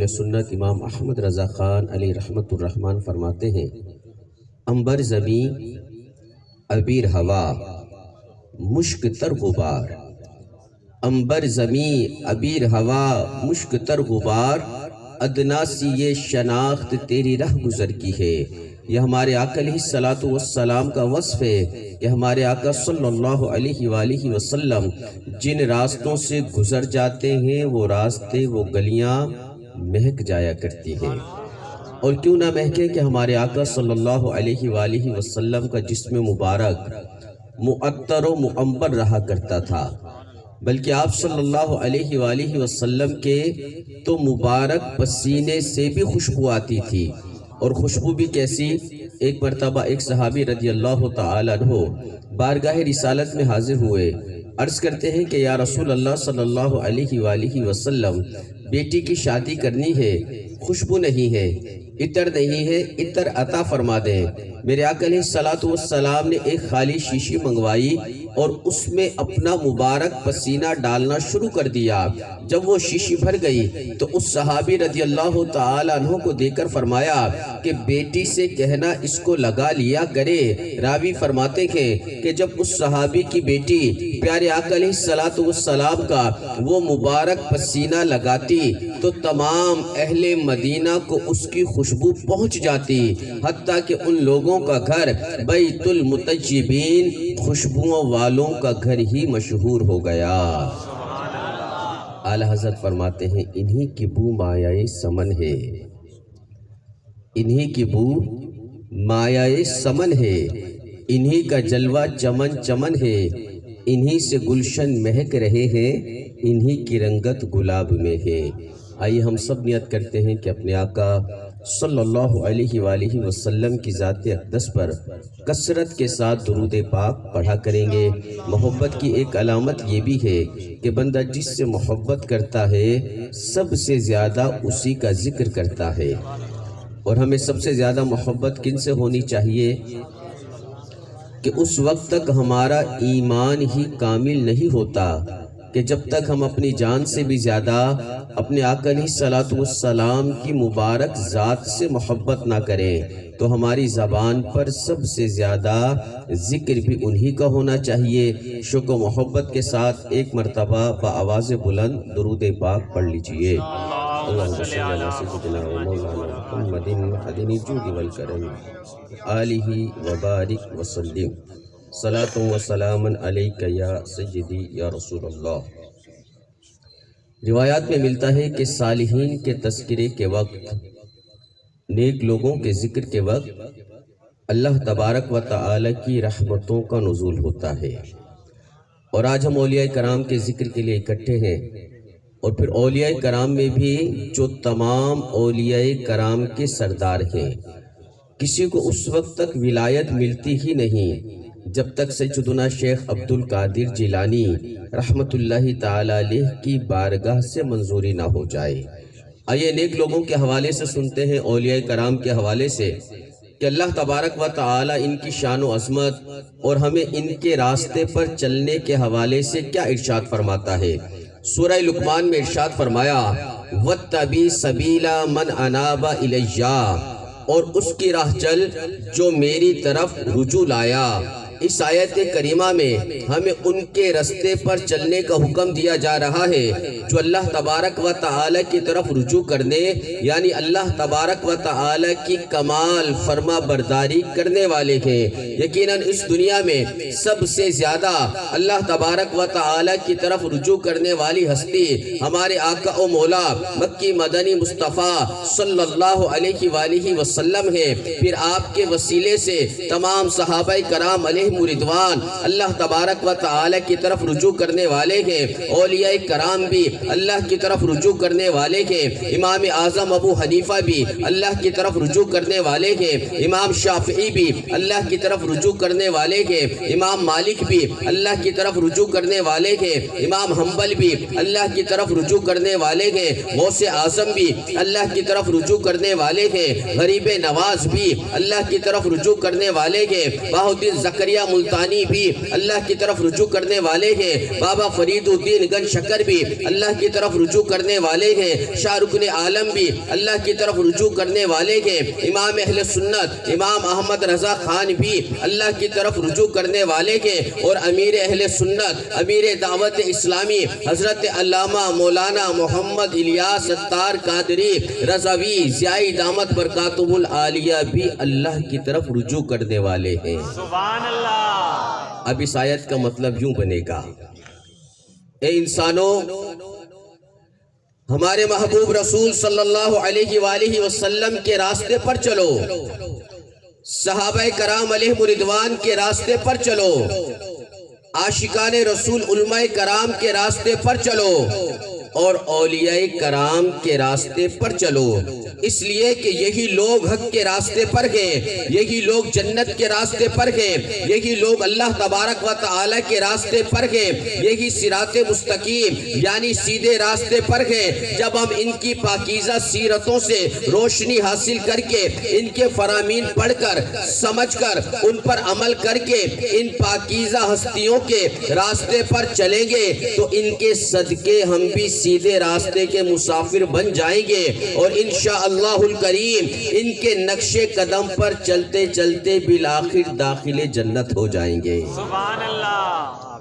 اہل سنت امام احمد رضا خان علی رحمت الرحمن فرماتے ہیں، عنبر زمین عبیر ہوا مشک تر غبار، عنبر زمین عبیر ہوا مشک تر غبار، ادنا سی یہ شناخت تیری رہ گزر کی ہے۔ یہ ہمارے آقا علیہ الصلوۃ والسلام کا وصف ہے کہ ہمارے آقا صلی اللہ علیہ وآلہ وسلم جن راستوں سے گزر جاتے ہیں وہ راستے وہ گلیاں مہک جایا کرتی ہیں، اور کیوں نہ مہکے کہ ہمارے آقا صلی اللہ علیہ وآلہ وسلم کا جسم مبارک معطر و معنبر رہا کرتا تھا، بلکہ آپ صلی اللہ علیہ وآلہ وسلم کے تو مبارک پسینے سے بھی خوشبو آتی تھی، اور خوشبو بھی کیسی؟ ایک مرتبہ ایک صحابی رضی اللہ تعالیٰ عنہ بارگاہ رسالت میں حاضر ہوئے، عرض کرتے ہیں کہ یا رسول اللہ صلی اللہ علیہ وآلہ وسلم، بیٹی کی شادی کرنی ہے، خوشبو نہیں ہے، عطر نہیں ہے، عطر عطا فرما دیں۔ میرے آقا علیہ الصلوۃ والسلام نے ایک خالی شیشی منگوائی اور اس میں اپنا مبارک پسینہ ڈالنا شروع کر دیا۔ جب وہ شیشی بھر گئی تو اس صحابی رضی اللہ تعالیٰ عنہ کو دیکھ کر فرمایا کہ بیٹی سے کہنا اس کو لگا لیا کرے۔ راوی فرماتے ہیں کہ جب اس صحابی کی بیٹی پیارے آقا علیہ الصلوۃ والسلام کا وہ مبارک پسینہ لگاتی تو تمام اہل مدینہ کو اس کی خوشبو پہنچ جاتی، حتیٰ کہ ان لوگوں کا گھر بیت المطیبین، خوشبوؤں والوں کا گھر ہی مشہور ہو گیا۔ اعلیٰ حضرت فرماتے ہیں انہی کی بو مایۂ سمن ہے، انہی کی بو مایۂ سمن ہے، انہی کا جلوہ چمن چمن ہے، انہی سے گلشن مہک رہے ہیں، انہی کی رنگت گلاب میں ہے۔ آئیے ہم سب نیت کرتے ہیں کہ اپنے آقا صلی اللہ علیہ وآلہ وسلم کی ذات اقدس پر کثرت کے ساتھ درود پاک پڑھا کریں گے۔ محبت کی ایک علامت یہ بھی ہے کہ بندہ جس سے محبت کرتا ہے سب سے زیادہ اسی کا ذکر کرتا ہے، اور ہمیں سب سے زیادہ محبت کن سے ہونی چاہیے کہ اس وقت تک ہمارا ایمان ہی کامل نہیں ہوتا کہ جب تک ہم اپنی جان سے بھی زیادہ اپنے آقا علیہ الصلوۃ والسلام کی مبارک ذات سے محبت نہ کریں، تو ہماری زبان پر سب سے زیادہ ذکر بھی انہی کا ہونا چاہیے۔ شوق و محبت کے ساتھ ایک مرتبہ بآواز بلند درود پاک پڑھ لیجئے۔ اللہم صلی علی سیدنا و مولانا محمد معدن الجود والکرم آلہ وبارک وسلم، صلاۃ و سلام علیک یا سیدی یا رسول اللہ۔ روایات میں ملتا ہے کہ صالحین کے تذکرے کے وقت، نیک لوگوں کے ذکر کے وقت اللہ تبارک و تعالی کی رحمتوں کا نزول ہوتا ہے، اور آج ہم اولیاء کرام کے ذکر کے لیے اکٹھے ہیں، اور پھر اولیاء کرام میں بھی جو تمام اولیاء کرام کے سردار ہیں، کسی کو اس وقت تک ولایت ملتی ہی نہیں جب تک سیدنا شیخ عبد القادر جیلانی رحمت اللہ تعالی علیہ کی بارگاہ سے منظوری نہ ہو جائے۔ آئیے نیک لوگوں کے حوالے سے سنتے ہیں، اولیاء کرام کے حوالے سے، کہ اللہ تبارک و تعالی ان کی شان و عظمت اور ہمیں ان کے راستے پر چلنے کے حوالے سے کیا ارشاد فرماتا ہے۔ سورہ لقمان میں ارشاد فرمایا وَاتَّبِعْ سَبِيلَ مَنْ أَنَابَ إِلَيَّ، اور اس کی راہ چل جو میری طرف رجوع لایا۔ اس آیت کریمہ میں ہمیں ان کے رستے پر چلنے کا حکم دیا جا رہا ہے جو اللہ تبارک و تعالی کی طرف رجوع کرنے، یعنی اللہ تبارک و تعالی کی کمال فرما برداری کرنے والے ہیں۔ یقیناً اس دنیا میں سب سے زیادہ اللہ تبارک و تعالی کی طرف رجوع کرنے والی ہستی ہمارے آقا و مولا مکی مدنی مصطفیٰ صلی اللہ علیہ وآلہ وسلم ہے۔ پھر آپ کے وسیلے سے تمام صحابہ کرام علیہ رضوان اللہ تبارک و تعالی کی طرف رجوع کرنے والے ہیں۔ اولیاء کرام بھی اللہ کی طرف رجوع کرنے والے ہیں۔ امام اعظم ابو حنیفہ بھی اللہ کی طرف رجوع کرنے والے ہیں۔ امام شافعی بھی اللہ کی طرف رجوع کرنے والے ہیں۔ امام مالک بھی اللہ کی طرف رجوع کرنے والے ہیں۔ امام حنبل بھی اللہ کی طرف رجوع کرنے والے ہیں۔ غوث اعظم بھی اللہ کی طرف رجوع کرنے والے ہیں۔ غریب نواز بھی اللہ کی طرف رجوع کرنے والے ہیں۔ بہاؤالدین زکریا اولیاء ملتانی بھی اللہ کی طرف رجوع کرنے والے ہیں، بابا فرید الدین گنج شکر بھی اللہ کی طرف رجوع کرنے والے ہیں، شاہ رکن عالم بھی اللہ کی طرف رجوع کرنے والے ہیں، امام اہل سنت امام احمد رضا خان بھی اللہ کی طرف رجوع کرنے والے ہیں، اور امیر اہل سنت امیر دعوت اسلامی حضرت علامہ مولانا محمد الیاس ستار قادری رضوی ضیائی دامت برکاتہ العالیہ بھی اللہ کی طرف رجوع کرنے والے ہیں۔ سبحان اللہ۔ اب اس آیت کا مطلب یوں بنے گا، اے انسانوں، ہمارے محبوب رسول صلی اللہ علیہ وآلہ وسلم کے راستے پر چلو، صحابہ کرام علیہ رضوان کے راستے پر چلو، عاشقان رسول علماء کرام کے راستے پر چلو، اور اولیاء کرام کے راستے پر چلو، اس لیے کہ یہی لوگ حق کے راستے پر ہیں، یہی لوگ جنت کے راستے پر ہیں، یہی لوگ اللہ تبارک و تعالی کے راستے پر ہیں، یہی صراط مستقیم یعنی سیدھے راستے پر ہیں۔ جب ہم ان کی پاکیزہ سیرتوں سے روشنی حاصل کر کے، ان کے فرامین پڑھ کر سمجھ کر ان پر عمل کر کے ان پاکیزہ ہستیوں کے راستے پر چلیں گے تو ان کے صدقے ہم بھی سیدھے راستے کے مسافر بن جائیں گے، اور انشاءاللہ الکریم ان کے نقش قدم پر چلتے چلتے بالآخر داخل جنت ہو جائیں گے۔ سبحان اللہ۔